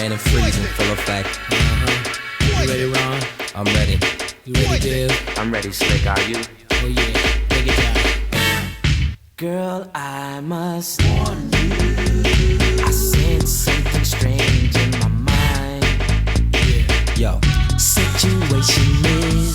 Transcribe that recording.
remaining freezing full effect. You ready, Ron? I'm ready. You ready, Div? I'm ready, Slick, are you? Oh yeah, take it down. Girl, I must warn you, I sense something strange in my mind. Yeah. Yo, Situation is